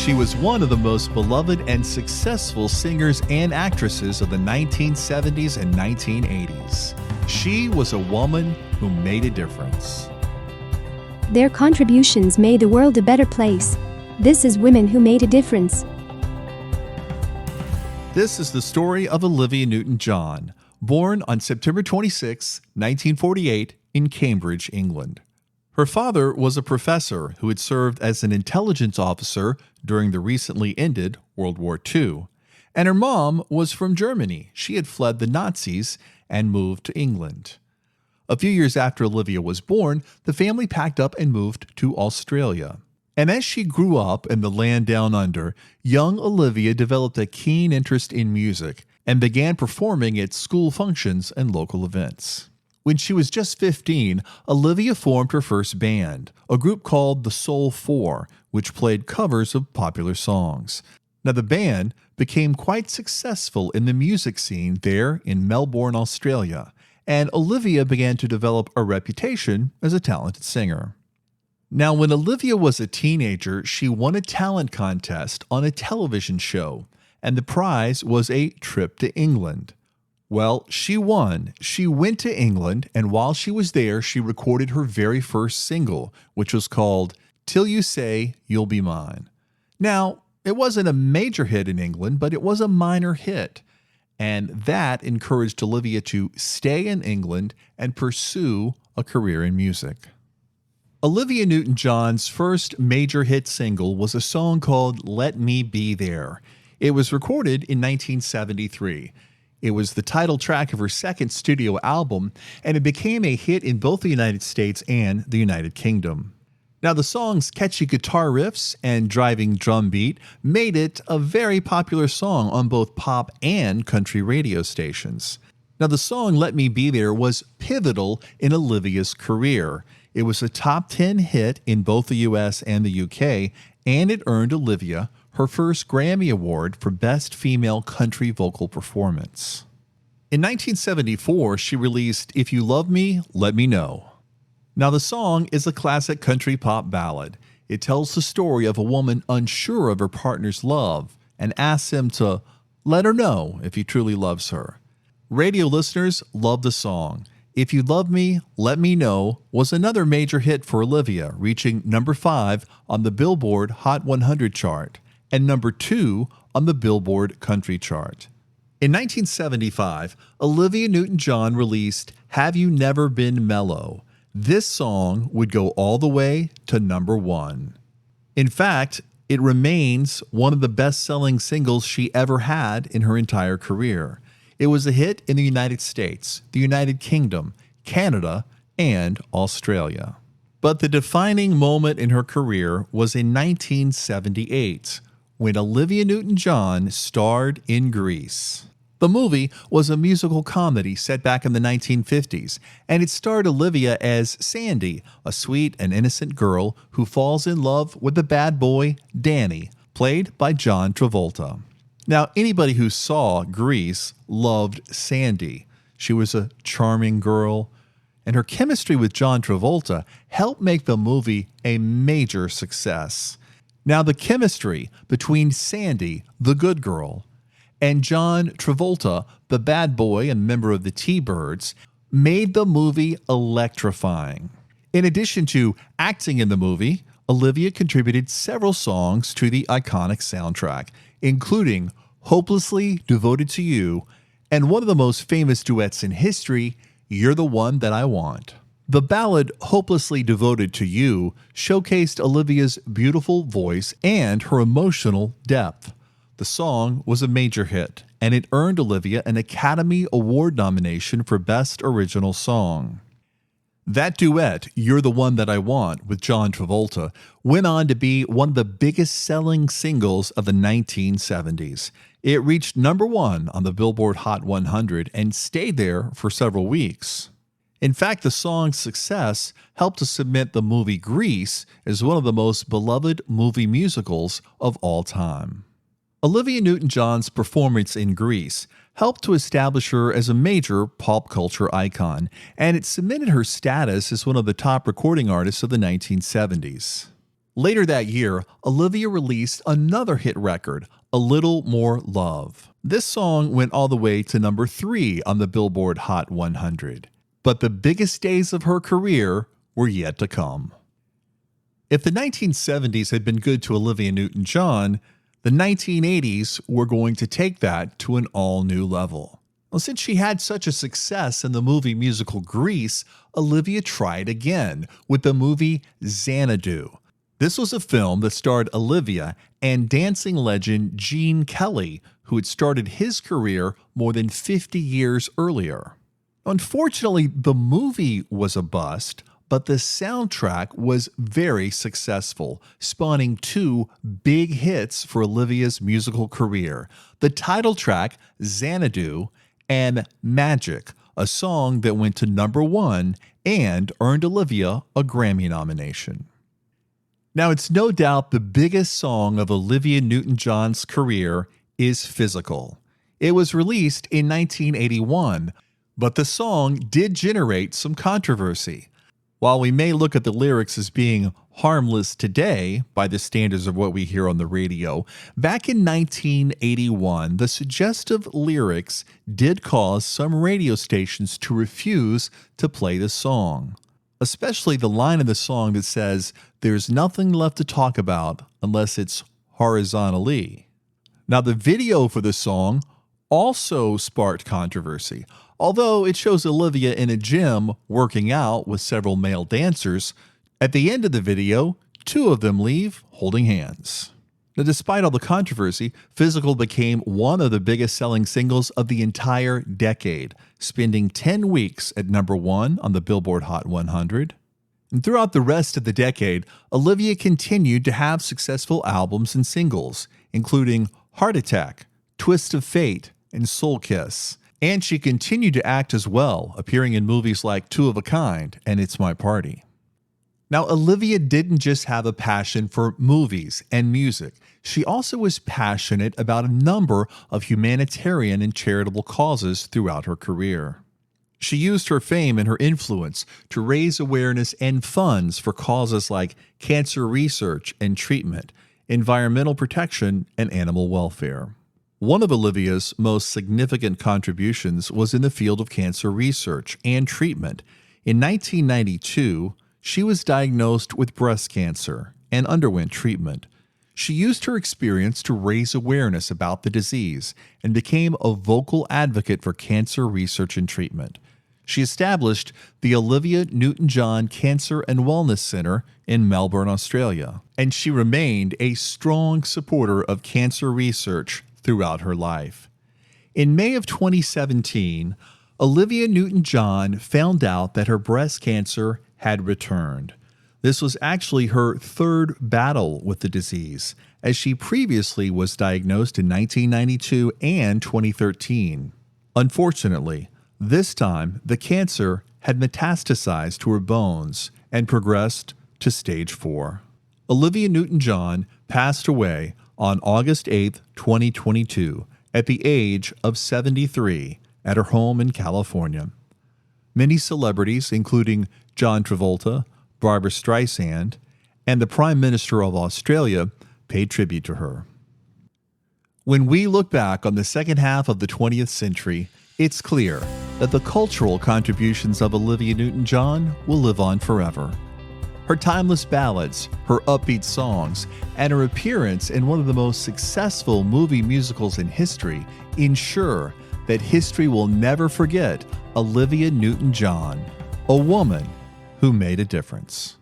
She was one of the most beloved and successful singers and actresses of the 1970s and 1980s. She was a woman who made a difference. Their contributions made the world a better place. This is Women Who Made a Difference. This is the story of Olivia Newton-John, born on September 26, 1948, in Cambridge, England. Her father was a professor who had served as an intelligence officer during the recently ended World War II, and her mom was from Germany. She had fled the Nazis and moved to England. A few years after Olivia was born, the family packed up and moved to Australia. And as she grew up in the land down under, young Olivia developed a keen interest in music and began performing at school functions and local events. When she was just 15, Olivia formed her first band, a group called the Soul Four, which played covers of popular songs. Now, the band became quite successful in the music scene there in Melbourne, Australia, and Olivia began to develop a reputation as a talented singer. Now, when Olivia was a teenager, she won a talent contest on a television show, and the prize was a trip to England. Well, she won. She went to England, and while she was there, she recorded her very first single, which was called Till You Say You'll Be Mine. Now, it wasn't a major hit in England, but it was a minor hit, and that encouraged Olivia to stay in England and pursue a career in music. Olivia Newton-John's first major hit single was a song called Let Me Be There. It was recorded in 1973. It was the title track of her second studio album, and it became a hit in both the United States and the United Kingdom. Now, the song's catchy guitar riffs and driving drum beat made it a very popular song on both pop and country radio stations. Now, the song Let Me Be There was pivotal in Olivia's career. It was a top 10 hit in both the US and the UK, and it earned Olivia her first Grammy Award for Best Female Country Vocal Performance. In 1974, she released If You Love Me, Let Me Know. Now, the song is a classic country pop ballad. It tells the story of a woman unsure of her partner's love and asks him to let her know if he truly loves her. Radio listeners love the song. If You Love Me, Let Me Know was another major hit for Olivia, reaching number 5 on the Billboard Hot 100 chart and number 2 on the Billboard Country chart. In 1975, Olivia Newton-John released Have You Never Been Mellow? This song would go all the way to number 1. In fact, it remains one of the best-selling singles she ever had in her entire career. It was a hit in the United States, the United Kingdom, Canada, and Australia. But the defining moment in her career was in 1978, when Olivia Newton-John starred in Grease. The movie was a musical comedy set back in the 1950s, and it starred Olivia as Sandy, a sweet and innocent girl who falls in love with the bad boy, Danny, played by John Travolta. Now, anybody who saw Grease loved Sandy. She was a charming girl, and her chemistry with John Travolta helped make the movie a major success. Now, the chemistry between Sandy, the good girl, and John Travolta, the bad boy and member of the T-Birds, made the movie electrifying. In addition to acting in the movie, Olivia contributed several songs to the iconic soundtrack, including Hopelessly Devoted to You and one of the most famous duets in history, You're the One That I Want. The ballad Hopelessly Devoted to You showcased Olivia's beautiful voice and her emotional depth. The song was a major hit, and it earned Olivia an Academy Award nomination for Best Original Song. That duet, You're the One That I Want, with John Travolta, went on to be one of the biggest selling singles of the 1970s. It reached number 1 on the Billboard Hot 100 and stayed there for several weeks. In fact, the song's success helped to cement the movie Grease as one of the most beloved movie musicals of all time. Olivia Newton-John's performance in Grease helped to establish her as a major pop culture icon, and it cemented her status as one of the top recording artists of the 1970s. Later that year, Olivia released another hit record, A Little More Love. This song went all the way to number 3 on the Billboard Hot 100. But the biggest days of her career were yet to come. If the 1970s had been good to Olivia Newton-John, the 1980s were going to take that to an all-new level. Well, since she had such a success in the movie musical Grease, Olivia tried again with the movie Xanadu. This was a film that starred Olivia and dancing legend Gene Kelly, who had started his career more than 50 years earlier. Unfortunately, the movie was a bust, but the soundtrack was very successful, spawning 2 big hits for Olivia's musical career: the title track, Xanadu, and Magic, a song that went to number 1 and earned Olivia a Grammy nomination. Now, it's no doubt the biggest song of Olivia Newton-John's career is Physical. It was released in 1981, but the song did generate some controversy. While we may look at the lyrics as being harmless today by the standards of what we hear on the radio, back in 1981, the suggestive lyrics did cause some radio stations to refuse to play the song, especially the line in the song that says, "There's nothing left to talk about unless it's horizontally." Now, the video for the song also sparked controversy. Although it shows Olivia in a gym working out with several male dancers, at the end of the video, 2 of them leave holding hands. Now, despite all the controversy, Physical became one of the biggest selling singles of the entire decade, spending 10 weeks at number 1 on the Billboard Hot 100. And throughout the rest of the decade, Olivia continued to have successful albums and singles, including Heart Attack, Twist of Fate, and Soul Kiss. And she continued to act as well, appearing in movies like Two of a Kind and It's My Party. Now, Olivia didn't just have a passion for movies and music. She also was passionate about a number of humanitarian and charitable causes throughout her career. She used her fame and her influence to raise awareness and funds for causes like cancer research and treatment, environmental protection, and animal welfare. One of Olivia's most significant contributions was in the field of cancer research and treatment. In 1992, she was diagnosed with breast cancer and underwent treatment. She used her experience to raise awareness about the disease and became a vocal advocate for cancer research and treatment. She established the Olivia Newton-John Cancer and Wellness Center in Melbourne, Australia, and she remained a strong supporter of cancer research throughout her life. In May of 2017, Olivia Newton-John found out that her breast cancer had returned. This was actually her 3rd battle with the disease, as she previously was diagnosed in 1992 and 2013. Unfortunately, this time the cancer had metastasized to her bones and progressed to stage 4. Olivia Newton-John passed away on August 8, 2022, at the age of 73 at her home in California. Many celebrities, including John Travolta, Barbra Streisand, and the Prime Minister of Australia, paid tribute to her. When we look back on the second half of the 20th century, it's clear that the cultural contributions of Olivia Newton-John will live on forever. Her timeless ballads, her upbeat songs, and her appearance in one of the most successful movie musicals in history ensure that history will never forget Olivia Newton-John, a woman who made a difference.